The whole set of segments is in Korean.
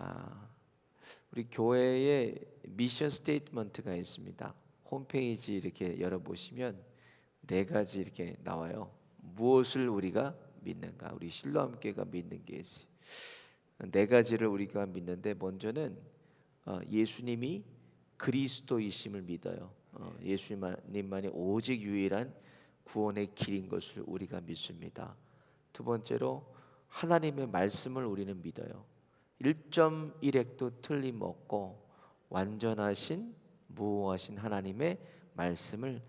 아, 우리 교회에 미션 스테이트먼트가 있습니다. 홈페이지 이렇게 열어보시면 네 가지 이렇게 나와요. 무엇을 우리가 믿는가? 우리 실로암교회가 믿는 게 있어요. 네 가지를 우리가 믿는데, 먼저는 예수님이 그리스도이심을 믿어요. 예수님만이 오직 유일한 구원의 길인 것을 우리가 믿습니다. 두 번째로 하나님의 말씀을 우리는 믿어요. 1.1획도 틀림없고 완전하신 무오하신 하나님의 말씀을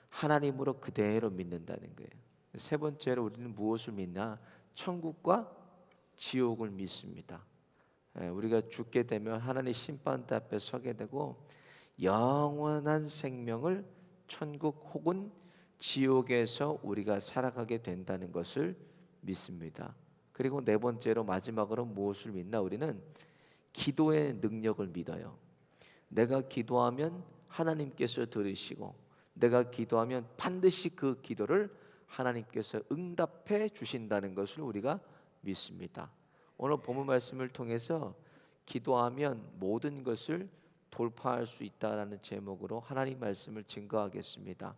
하나님으로 그대로 믿는다는 거예요. 세 번째로 우리는 무엇을 믿나? 천국과 지옥을 믿습니다. 우리가 죽게 되면 하나님 심판대 앞에 서게 되고 영원한 생명을 천국 혹은 지옥에서 우리가 살아가게 된다는 것을 믿습니다. 그리고 네 번째로 마지막으로 무엇을 믿나? 우리는 기도의 능력을 믿어요. 내가 기도하면 하나님께서 들으시고 내가 기도하면 반드시 그 기도를 하나님께서 응답해 주신다는 것을 우리가 믿습니다. 오늘 본문 말씀을 통해서 기도하면 모든 것을 돌파할 수 있다라는 제목으로 하나님 말씀을 증거하겠습니다.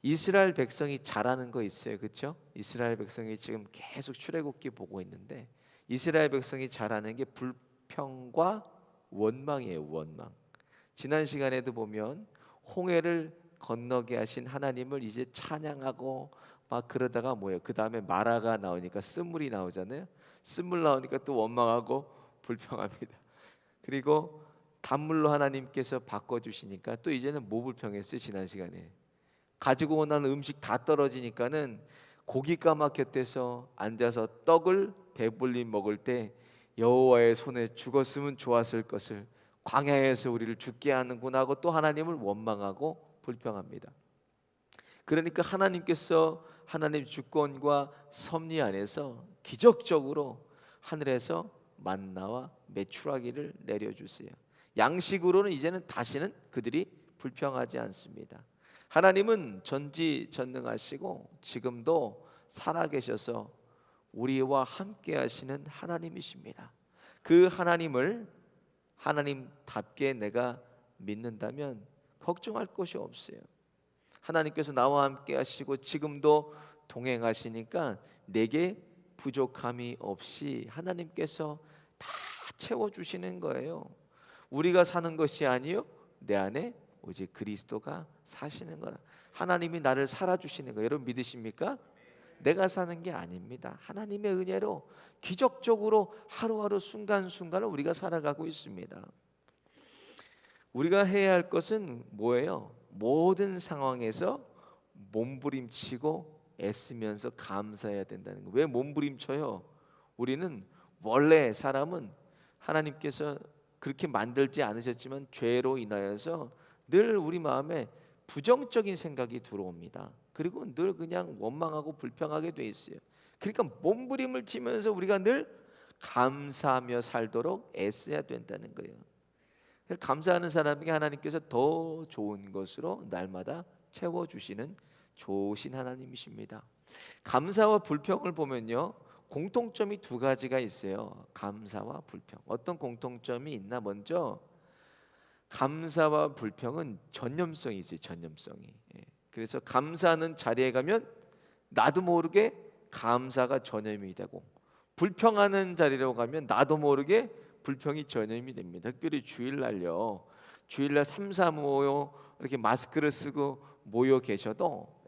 이스라엘 백성이 잘하는 거 있어요, 그렇죠? 이스라엘 백성이 지금 계속 출애굽기 보고 있는데 이스라엘 백성이 잘하는 게 불평과 원망이에요. 원망. 지난 시간에도 보면 홍해를 건너게 하신 하나님을 이제 찬양하고 막 그러다가 뭐예요? 그 다음에 마라가 나오니까 쓴물이 나오잖아요. 쓴물 나오니까 또 원망하고 불평합니다. 그리고 단물로 하나님께서 바꿔주시니까 또 이제는 뭐 불평했어요? 지난 시간에 가지고 오는 음식 다 떨어지니까는 고기 까맣게돼서 앉아서 떡을 배불리 먹을 때 여호와의 손에 죽었으면 좋았을 것을 광야에서 우리를 죽게 하는구나 하고 또 하나님을 원망하고 불평합니다. 그러니까 하나님께서 하나님 주권과 섭리 안에서 기적적으로 하늘에서 만나와 메추라기를 내려주세요. 양식으로는 이제는 다시는 그들이 불평하지 않습니다. 하나님은 전지전능하시고 지금도 살아계셔서 우리와 함께 하시는 하나님이십니다. 그 하나님을 하나님답게 내가 믿는다면 걱정할 것이 없어요. 하나님께서 나와 함께 하시고 지금도 동행하시니까 내게 부족함이 없이 하나님께서 다 채워주시는 거예요. 우리가 사는 것이 아니요 내 안에 오직 그리스도가 사시는 거다. 하나님이 나를 살아주시는 거예요. 여러분 믿으십니까? 내가 사는 게 아닙니다. 하나님의 은혜로 기적적으로 하루하루 순간순간을 우리가 살아가고 있습니다. 우리가 해야 할 것은 뭐예요? 모든 상황에서 몸부림치고 애쓰면서 감사해야 된다는 거예요. 왜 몸부림쳐요? 우리는 원래 사람은 하나님께서 그렇게 만들지 않으셨지만 죄로 인하여서 늘 우리 마음에 부정적인 생각이 들어옵니다. 그리고 늘 그냥 원망하고 불평하게 돼 있어요. 그러니까 몸부림을 치면서 우리가 늘 감사하며 살도록 애써야 된다는 거예요. 감사하는 사람에게 하나님께서 더 좋은 것으로 날마다 채워주시는 좋으신 하나님이십니다. 감사와 불평을 보면요 공통점이 두 가지가 있어요. 감사와 불평. 어떤 공통점이 있나? 먼저 감사와 불평은 전념성이 있어요. 전념성이. 그래서 감사하는 자리에 가면 나도 모르게 감사가 전염이 되고 불평하는 자리로 가면 나도 모르게 불평이 전염이 됩니다. 특별히 주일날요. 주일날 3, 4 모여 이렇게 마스크를 쓰고 모여 계셔도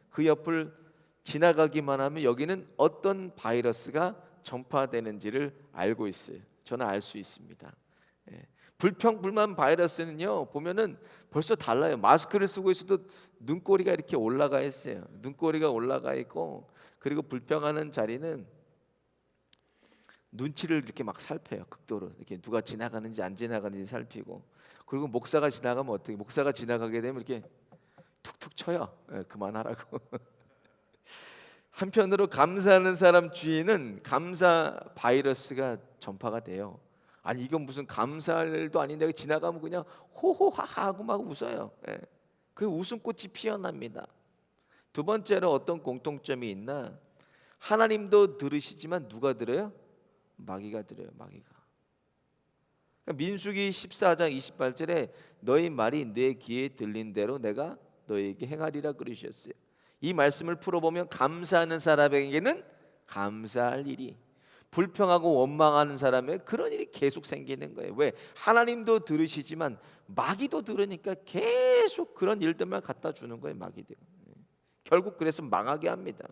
그 옆을 지나가기만 하면 여기는 어떤 바이러스가 전파되는지를 알고 있어요. 저는 알 수 있습니다. 불평, 불만 바이러스는요 보면은 벌써 달라요. 마스크를 쓰고 있어도 눈꼬리가 이렇게 올라가 있어요. 눈꼬리가 올라가 있고, 그리고 불평하는 자리는 눈치를 이렇게 막 살펴요. 극도로 이렇게 누가 지나가는지 안 지나가는지 살피고, 그리고 목사가 지나가면 어떻게? 목사가 지나가게 되면 이렇게 툭툭 쳐요. 그만하라고. 한편으로 감사하는 사람 주위는 감사 바이러스가 전파가 돼요. 아니 이건 무슨 감사할 일도 아닌데 지나가면 그냥 호호하하 하고 막 웃어요. 그 웃음꽃이 피어납니다. 두 번째로 어떤 공통점이 있나? 하나님도 들으시지만 누가 들어요? 마귀가 들어요. 마귀가. 그러니까 민수기 14장 28절에 너희 말이 내 귀에 들린 대로 내가 너희에게 행하리라 그러셨어요. 이 말씀을 풀어보면 감사하는 사람에게는 감사할 일이, 불평하고 원망하는 사람에게 그런 일이 계속 생기는 거예요. 왜? 하나님도 들으시지만 마귀도 들으니까 계속 그런 일들만 갖다 주는 거예요. 마귀들. 결국 그래서 망하게 합니다.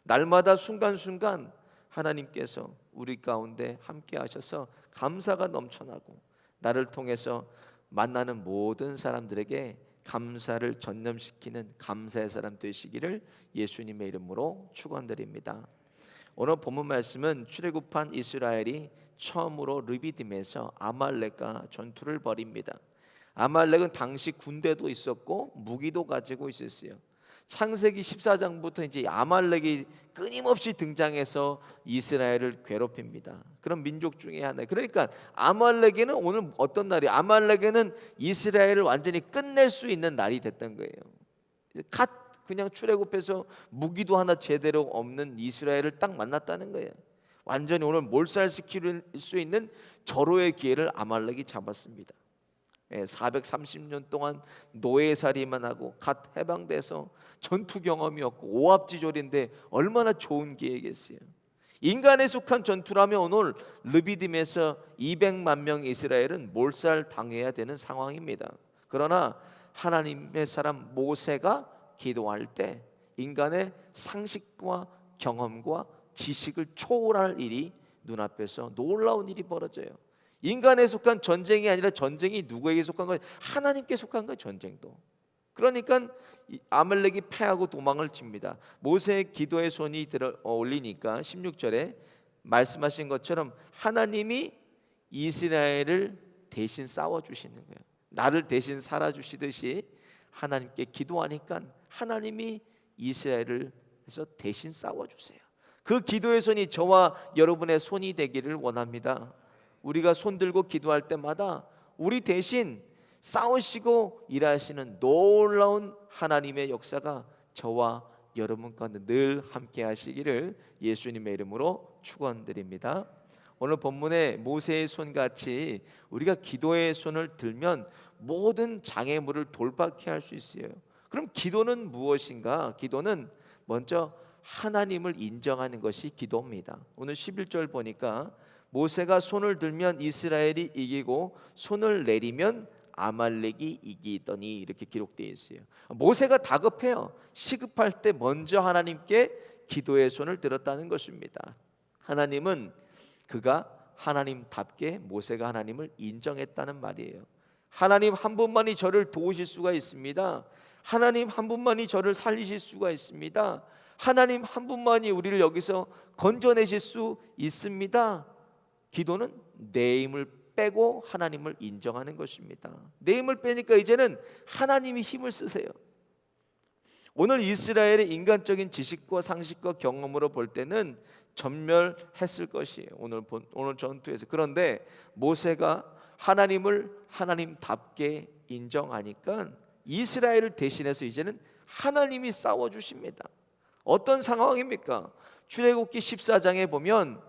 날마다 순간순간 하나님께서 우리 가운데 함께 하셔서 감사가 넘쳐나고 나를 통해서 만나는 모든 사람들에게 감사를 전념시키는 감사의 사람 되시기를 예수님의 이름으로 축원드립니다. 오늘 본문 말씀은 출애굽한 이스라엘이 처음으로 르비딤에서 아말렉과 전투를 벌입니다. 아말렉은 당시 군대도 있었고 무기도 가지고 있었어요. 창세기 14장부터 이제 아말렉이 끊임없이 등장해서 이스라엘을 괴롭힙니다. 그런 민족 중에 하나. 그러니까 아말렉에는 오늘 어떤 날이? 아말렉에는 이스라엘을 완전히 끝낼 수 있는 날이 됐던 거예요. 그냥 출애굽해서 무기도 하나 제대로 없는 이스라엘을 딱 만났다는 거예요. 완전히 오늘 몰살시킬 수 있는 절호의 기회를 아말렉이 잡았습니다. 430년 동안 노예살이만 하고 갓 해방돼서 전투 경험이 없고 오합지졸인데 얼마나 좋은 기회겠어요. 인간에 속한 전투라면 오늘 르비딤에서 200만 명 이스라엘은 몰살 당해야 되는 상황입니다. 그러나 하나님의 사람 모세가 기도할 때 인간의 상식과 경험과 지식을 초월할 일이 눈앞에서 놀라운 일이 벌어져요. 인간에 속한 전쟁이 아니라 전쟁이 누구에게 속한 거예요? 하나님께 속한 거예요. 전쟁도. 그러니까 아말렉이 패하고 도망을 칩니다. 모세의 기도의 손이 들어 올리니까 16절에 말씀하신 것처럼 하나님이 이스라엘을 대신 싸워주시는 거예요. 나를 대신 살아주시듯이 하나님께 기도하니까 하나님이 이스라엘을 해서 대신 싸워주세요. 그 기도의 손이 저와 여러분의 손이 되기를 원합니다. 우리가 손 들고 기도할 때마다 우리 대신 싸우시고 일하시는 놀라운 하나님의 역사가 저와 여러분 가운데 늘 함께 하시기를 예수님의 이름으로 축원드립니다. 오늘 본문의 모세의 손같이 우리가 기도의 손을 들면 모든 장애물을 돌파케 할 수 있어요. 그럼 기도는 무엇인가? 기도는 먼저 하나님을 인정하는 것이 기도입니다. 오늘 11절 보니까 모세가 손을 들면 이스라엘이 이기고 손을 내리면 아말렉이 이기더니 이렇게 기록되어 있어요. 모세가 다급해요. 시급할 때 먼저 하나님께 기도의 손을 들었다는 것입니다. 하나님은 그가 하나님답게 모세가 하나님을 인정했다는 말이에요. 하나님 한 분만이 저를 도우실 수가 있습니다. 하나님 한 분만이 저를 살리실 수가 있습니다. 하나님 한 분만이 우리를 여기서 건져내실 수 있습니다. 기도는 내 힘을 빼고 하나님을 인정하는 것입니다. 내 힘을 빼니까 이제는 하나님이 힘을 쓰세요. 오늘 이스라엘의 인간적인 지식과 상식과 경험으로 볼 때는 전멸했을 것이에요. 오늘 전투에서. 그런데 모세가 하나님을 하나님답게 인정하니까 이스라엘을 대신해서 이제는 하나님이 싸워주십니다. 어떤 상황입니까? 출애굽기 14장에 보면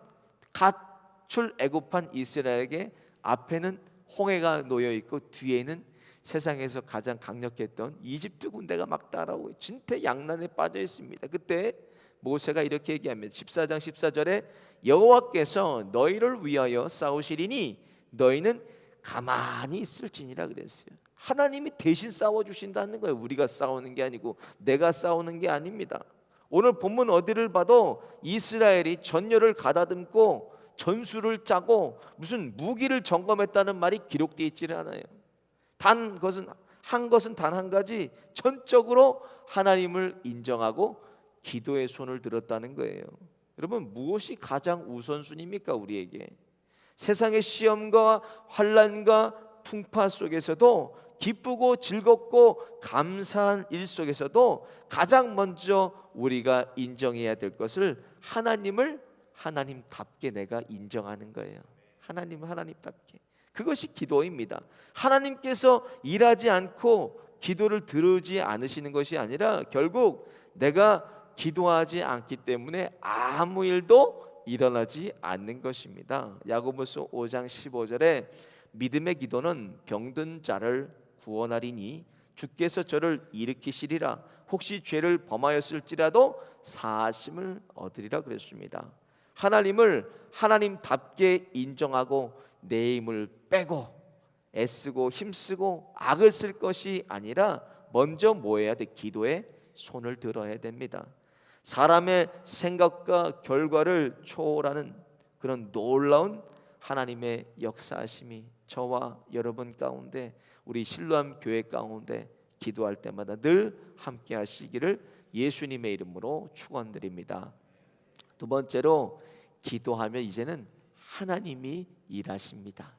갓 출애굽한 이스라엘에게 앞에는 홍해가 놓여 있고 뒤에는 세상에서 가장 강력했던 이집트 군대가 막 따라오고 진퇴양난에 빠져 있습니다. 그때 모세가 이렇게 얘기합니다. 14장 14절에 여호와께서 너희를 위하여 싸우시리니 너희는 가만히 있을지니라 그랬어요. 하나님이 대신 싸워주신다는 거예요. 우리가 싸우는 게 아니고 내가 싸우는 게 아닙니다. 오늘 본문 어디를 봐도 이스라엘이 전열을 가다듬고 전술을 짜고 무슨 무기를 점검했다는 말이 기록되어 있지는 않아요. 단 것은 단 한 가지, 전적으로 하나님을 인정하고 기도의 손을 들었다는 거예요. 여러분, 무엇이 가장 우선순위입니까? 우리에게 세상의 시험과 환난과 풍파 속에서도 기쁘고 즐겁고 감사한 일 속에서도 가장 먼저 우리가 인정해야 될 것을 하나님을 하나님답게 내가 인정하는 거예요. 하나님을 하나님답게. 그것이 기도입니다. 하나님께서 일하지 않고 기도를 들으지 않으시는 것이 아니라 결국 내가 기도하지 않기 때문에 아무 일도 일어나지 않는 것입니다. 야고보서 5장 15절에 믿음의 기도는 병든 자를 구원하리니 주께서 저를 일으키시리라. 혹시 죄를 범하였을지라도 사하심을 얻으리라 그랬습니다. 하나님을 하나님답게 인정하고 내 힘을 빼고 애쓰고 힘쓰고 악을 쓸 것이 아니라 먼저 뭐 해야 돼? 기도에 손을 들어야 됩니다. 사람의 생각과 결과를 초월하는 그런 놀라운 하나님의 역사하심이 저와 여러분 가운데, 우리 실로암 교회 가운데 기도할 때마다 늘 함께 하시기를 예수님의 이름으로 축원드립니다. 두 번째로, 기도하면 이제는 하나님이 일하십니다.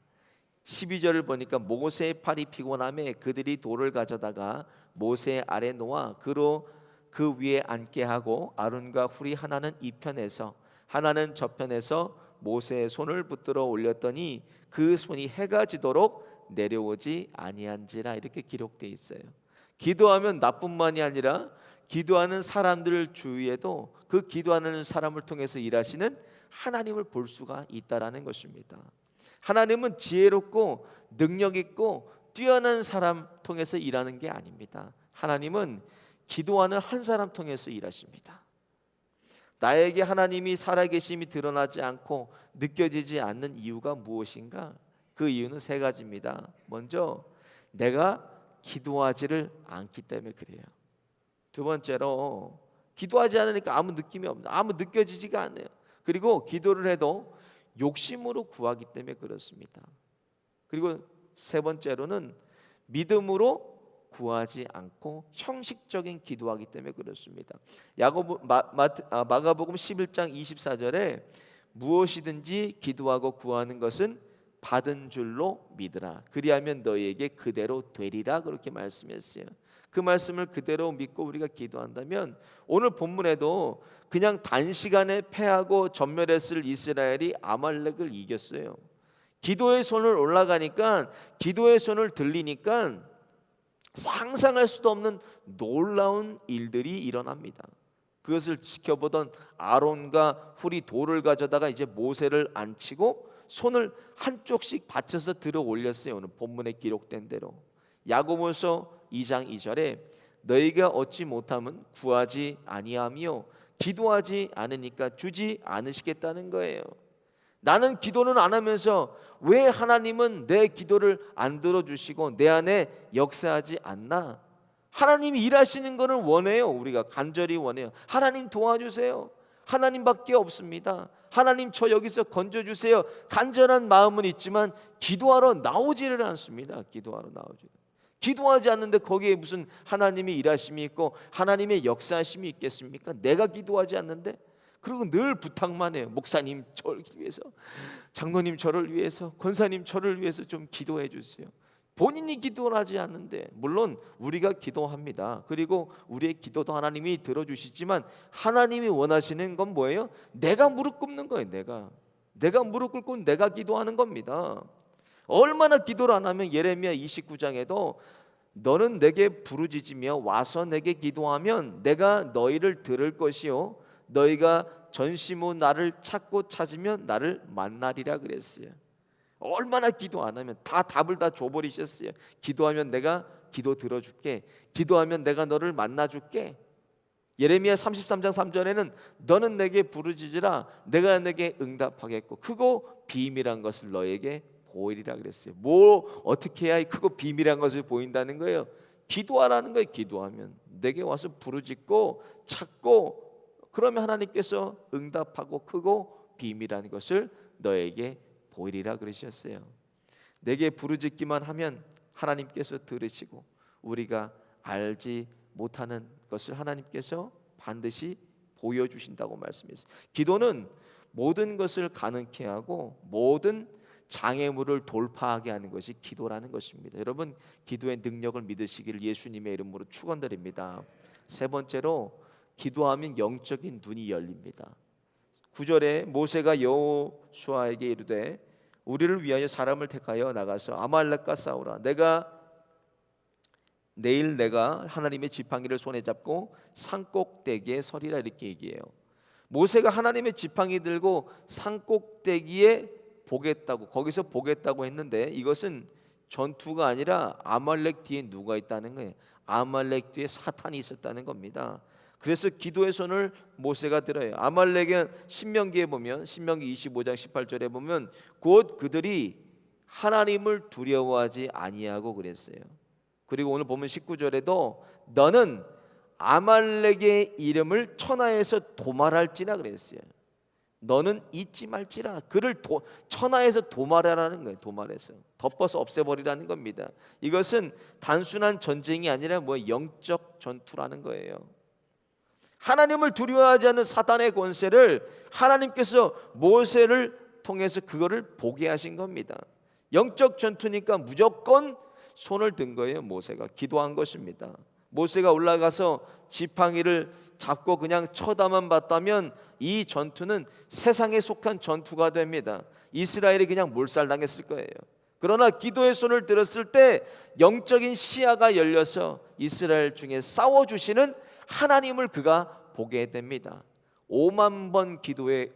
12절을 보니까 모세의 팔이 피곤함에 그들이 돌을 가져다가 모세 아래 놓아 그로 그 위에 앉게 하고 아론과 훌이 하나는 이 편에서 하나는 저 편에서 모세의 손을 붙들어 올렸더니 그 손이 해가 지도록 내려오지 아니한지라. 이렇게 기록되어 있어요. 기도하면 나뿐만이 아니라 기도하는 사람들 주위에도 그 기도하는 사람을 통해서 일하시는 하나님을 볼 수가 있다라는 것입니다. 하나님은 지혜롭고 능력 있고 뛰어난 사람 통해서 일하는 게 아닙니다. 하나님은 기도하는 한 사람 통해서 일하십니다. 나에게 하나님이 살아계심이 드러나지 않고 느껴지지 않는 이유가 무엇인가? 그 이유는 세 가지입니다. 먼저, 내가 기도하지를 않기 때문에 그래요. 두 번째로, 기도하지 않으니까 아무 느낌이 없는, 아무 느껴지지가 않아요. 그리고 기도를 해도 욕심으로 구하기 때문에 그렇습니다. 그리고 세 번째로는 믿음으로 구하지 않고 형식적인 기도하기 때문에 그렇습니다. 마가복음 11장 24절에 무엇이든지 기도하고 구하는 것은 받은 줄로 믿으라. 그리하면 너희에게 그대로 되리라. 그렇게 말씀했어요. 그 말씀을 그대로 믿고 우리가 기도한다면 오늘 본문에도 그냥 단시간에 패하고 전멸했을 이스라엘이 아말렉을 이겼어요. 기도의 손을 올라가니까, 기도의 손을 들리니까 상상할 수도 없는 놀라운 일들이 일어납니다. 그것을 지켜보던 아론과 훌이 돌을 가져다가 이제 모세를 앉히고 손을 한쪽씩 받쳐서 들어 올렸어요. 오늘 본문에 기록된 대로. 야고보서 2장 2절에 너희가 얻지 못함은 구하지 아니하며 기도하지 않으니까 주지 않으시겠다는 거예요. 나는 기도는 안 하면서 왜 하나님은 내 기도를 안 들어주시고 내 안에 역사하지 않나? 하나님이 일하시는 것을 원해요. 우리가 간절히 원해요. 하나님 도와주세요. 하나님밖에 없습니다. 하나님 저 여기서 건져주세요. 간절한 마음은 있지만 기도하러 나오지를 않습니다. 기도하지 않는데 거기에 무슨 하나님의 일하심이 있고 하나님의 역사하심이 있겠습니까? 내가 기도하지 않는데. 그리고 늘 부탁만 해요. 목사님 저를 위해서, 장로님 저를 위해서, 권사님 저를 위해서 좀 기도해 주세요. 본인이 기도를 하지 않는데, 물론 우리가 기도합니다. 그리고 우리의 기도도 하나님이 들어주시지만 하나님이 원하시는 건 뭐예요? 내가 무릎 꿇는 거예요. 내가 무릎 꿇고 내가 기도하는 겁니다. 얼마나 기도를 안 하면 예레미야 29장에도 너는 내게 부르짖으며 와서 내게 기도하면 내가 너희를 들을 것이요 너희가 전심으로 나를 찾고 찾으면 나를 만나리라 그랬어요. 얼마나 기도 안 하면 다 답을 다 줘버리셨어요. 기도하면 내가 기도 들어줄게. 기도하면 내가 너를 만나줄게. 예레미야 33장 3절에는 너는 내게 부르짖으라 내가 내게 응답하겠고 크고 비밀한 것을 너에게 보이리라 그랬어요. 뭐 어떻게 해야 크고 비밀한 것을 보인다는 거예요? 기도하라는 거예요. 기도하면 내게 와서 부르짖고 찾고 그러면 하나님께서 응답하고 크고 비밀한 것을 너에게 보이리라 그러셨어요. 내게 부르짖기만 하면 하나님께서 들으시고 우리가 알지 못하는 것을 하나님께서 반드시 보여주신다고 말씀했어요. 기도는 모든 것을 가능케 하고 모든 장애물을 돌파하게 하는 것이 기도라는 것입니다. 여러분 기도의 능력을 믿으시기를 예수님의 이름으로 축원드립니다. 세 번째로 기도하면 영적인 눈이 열립니다. 9절에 모세가 여호수아에게 이르되 우리를 위하여 사람을 택하여 나가서 아말렉과 싸우라. 내일 내가 하나님의 지팡이를 손에 잡고 산꼭대기에 서리라 이렇게 얘기해요. 모세가 하나님의 지팡이 들고 산꼭대기에 보겠다고, 거기서 보겠다고 했는데 이것은 전투가 아니라 아말렉 뒤에 누가 있다는 거예요. 아말렉 뒤에 사탄이 있었다는 겁니다. 그래서 기도의 손을 모세가 들어요. 아말렉은 신명기에 보면, 신명기 25장 18절에 보면 곧 그들이 하나님을 두려워하지 아니하고 그랬어요. 그리고 오늘 보면 19절에도 너는 아말렉의 이름을 천하에서 도말할지나 그랬어요. 너는 잊지 말지라. 그를 천하에서 도말하라는 거예요. 도말해서 덮어서 없애버리라는 겁니다. 이것은 단순한 전쟁이 아니라 영적 전투라는 거예요. 하나님을 두려워하지 않는 사탄의 권세를 하나님께서 모세를 통해서 그거를 보게 하신 겁니다. 영적 전투니까 무조건 손을 든 거예요. 모세가 기도한 것입니다. 모세가 올라가서 지팡이를 잡고 그냥 쳐다만 봤다면 이 전투는 세상에 속한 전투가 됩니다. 이스라엘이 그냥 몰살당했을 거예요. 그러나 기도의 손을 들었을 때 영적인 시야가 열려서 이스라엘 중에 싸워주시는 하나님을 그가 보게 됩니다. 5만 번 기도에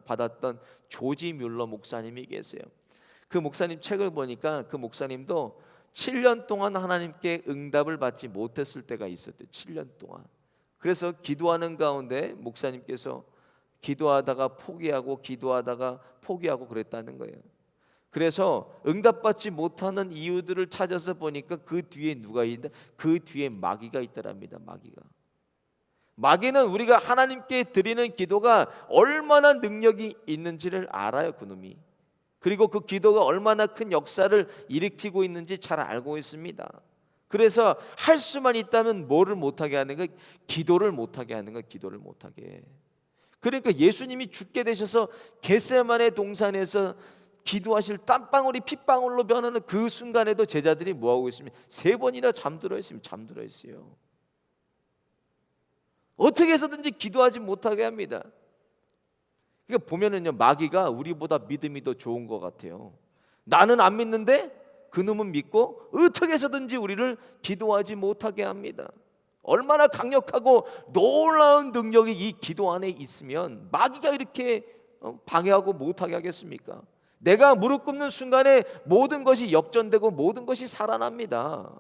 받았던 조지 뮬러 목사님이 계세요. 그 목사님 책을 보니까 그 목사님도 7년 동안 하나님께 응답을 받지 못했을 때가 있었대요. 7년 동안. 그래서 기도하는 가운데 목사님께서 기도하다가 포기하고 그랬다는 거예요. 그래서 응답받지 못하는 이유들을 찾아서 보니까 그 뒤에 누가 있다? 그 뒤에 마귀가 있더랍니다. 마귀는 우리가 하나님께 드리는 기도가 얼마나 능력이 있는지를 알아요. 그놈이. 그리고 그 기도가 얼마나 큰 역사를 일으키고 있는지 잘 알고 있습니다. 그래서 할 수만 있다면 뭐를 못하게 하는 거예요? 기도를 못하게 하는 거예요. 기도를 못하게. 그러니까 예수님이 죽게 되셔서 겟세마네 동산에서 기도하실 땀방울이 핏방울로 변하는 그 순간에도 제자들이 뭐하고 있습니까? 3번이나 잠들어 있어요. 어떻게 해서든지 기도하지 못하게 합니다. 그러니까 보면은요, 마귀가 우리보다 믿음이 더 좋은 것 같아요. 나는 안 믿는데 그놈은 믿고 어떻게 해서든지 우리를 기도하지 못하게 합니다. 얼마나 강력하고 놀라운 능력이 이 기도 안에 있으면 마귀가 이렇게 방해하고 못하게 하겠습니까? 내가 무릎 꿇는 순간에 모든 것이 역전되고 모든 것이 살아납니다.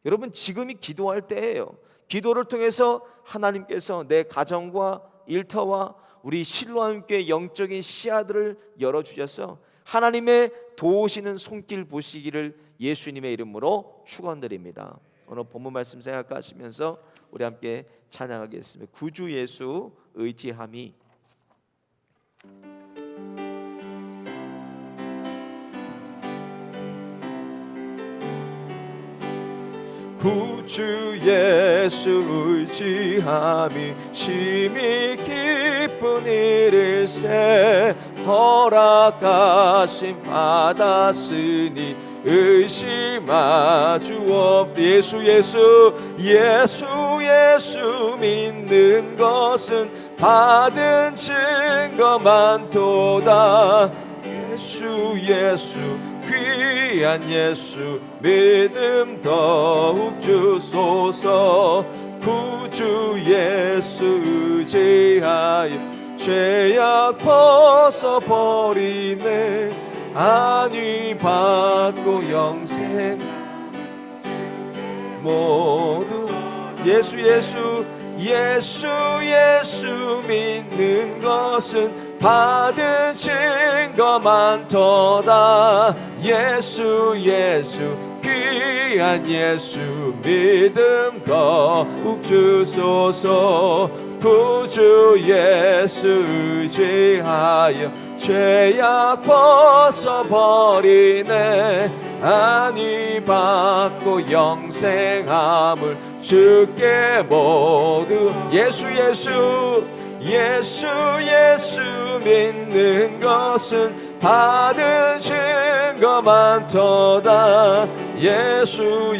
여러분, 지금이 기도할 때예요. 기도를 통해서 하나님께서 내 가정과 일터와 우리 실로함께 영적인 시야들을 열어주셔서 하나님의 도우시는 손길 보시기를 예수님의 이름으로 축원드립니다. 오늘 본문 말씀 생각하시면서 우리 함께 찬양하겠습니다. 구주 예수 의지함이. 구주 예수 의지함이 심히 기쁜 일일세 허락하심 받았으니 의심하주 없다. 예수 믿는 것은 받은 증거만도다. 예수 귀한 예수 믿음 더욱 주소서. 구주 예수 의지하여 죄악 벗어버리네. 안위 받고 영생 모두 예수 믿는 것은 받은 증거만도다. 예수 귀한 예수 믿음 더욱 주소서. 구주 예수 의지하여 죄악 벗어버리네. 안위 받고 영생함을 주께 모두 예수 믿는 것은 받은 증거만도다. 예수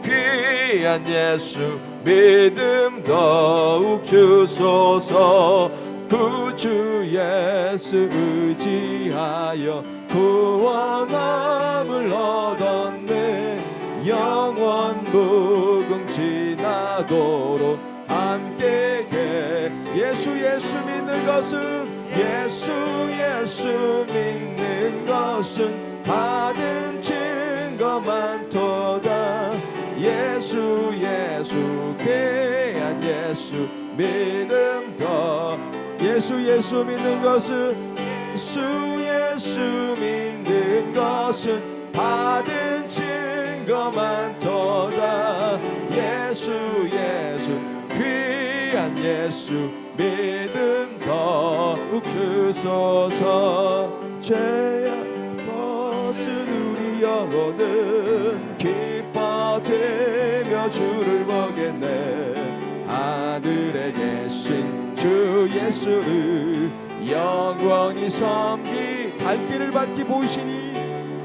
귀한 예수 믿음 더욱 주소서. 구주 예수 의지하여 구원함을 얻었네. 영원 무궁지나도록 함께 예수 믿는 것은 예수 예수 믿는 것은 받은 증거만도다. 예수 예수 귀한 예수 믿음도. 예수 예수 믿는 것은 예수 예수 믿는 것은 받은 증거만도다. 예수 예수 귀한 예수 믿음 더욱 주소서. 죄악 벗은 우리 영혼은 기뻐되며 주를 보겠네. 하늘에 계신 주 예수를 영원히 섬기. 갈 길을 밝히 보이시니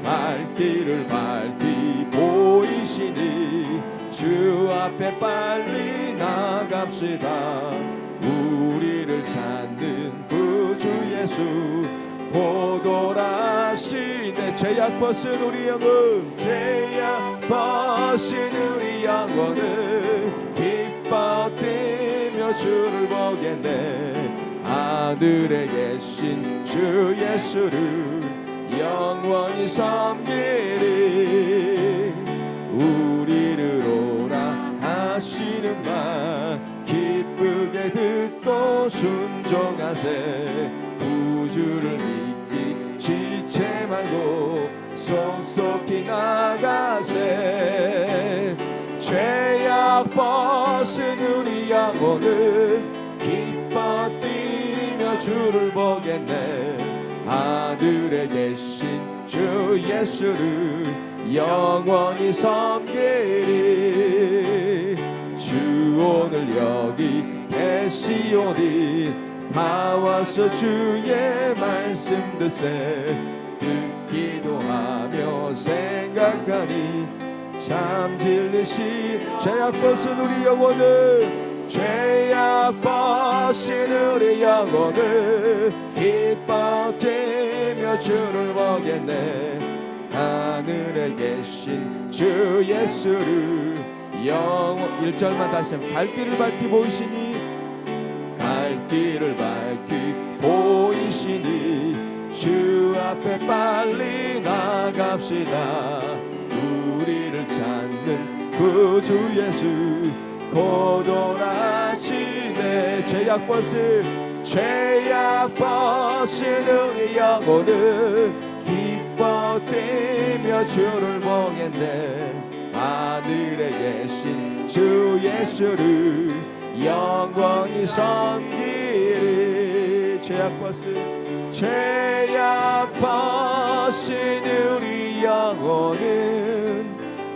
갈 길을 밝히 보이시니 주 앞에 빨리 나갑시다. 우리를 찾는 구주 예수 보도라시네. 죄악 벗은 우리 영혼 죄악 벗은 우리 영혼은 기뻐되며 주를 보겠네. 하늘에 계신 주 예수를 영원히 섬기리. 우리를 오라 하시는 말 기쁘게 듣고 순종하세. 구주를 믿기 지체 말고 속속히 나가세. 죄악 벗은 우리 영혼은 기뻐 뛰며 주를 보겠네. 하늘에 계신 주 예수를 영원히 섬기리. 주 오늘 여기 계시오니 다 와서 주의 말씀 듣세. 듣기도 하며 생각하니 참 진리시. 죄악 벗은 우리 영혼은 죄악 벗은 우리 영혼은 기뻐되며 주를 보겠네. 하늘에 계신 주 예수를 영원. 1절만 다시 한번. 갈 길을 밝히 보이시니 갈 길을 밝히 보이시니 주 앞에 빨리 나갑시다. 우리를 찾는 구주 예수 고도라시네. 죄악 벗은 우리 영혼은 기뻐되며 주를 보겠네. 하늘에 계신 주 예수를 영원히 섬기리. 죄악 벗은 우리 영혼은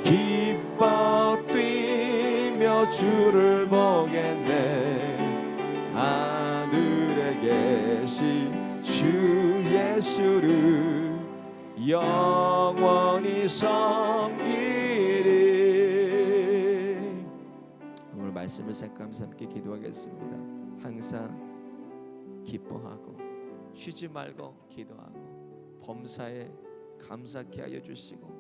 기뻐 뛰며 주를 보겠네. 하늘에 계신 주 예수를 영원히 섬기리. 오늘 말씀을 생각하면서 함께 기도하겠습니다. 항상 기뻐하고 쉬지 말고 기도하고 범사에 감사케 하여 주시고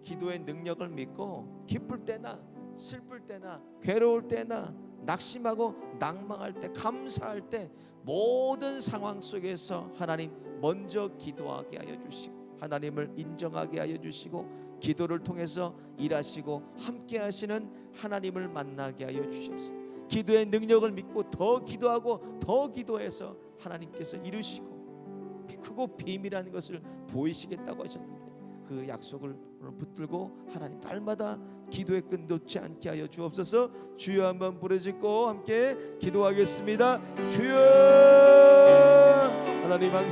기도의 능력을 믿고 기쁠 때나 슬플 때나 괴로울 때나 낙심하고 낭망할 때 감사할 때 모든 상황 속에서 하나님 먼저 기도하게 하여 주시고 하나님을 인정하게 하여 주시고 기도를 통해서 일하시고 함께 하시는 하나님을 만나게 하여 주시옵소서. 기도의 능력을 믿고 더 기도하고 더 기도해서 하나님께서 이루시고 크고 비밀한 것을 보이시겠다고 하셨는데 그 약속을 오늘 붙들고 하나님 날마다 기도의 끈 놓지 않게 하여 주옵소서. 주여 한번 부르짖고 함께 기도하겠습니다. 주여. 하나님 항상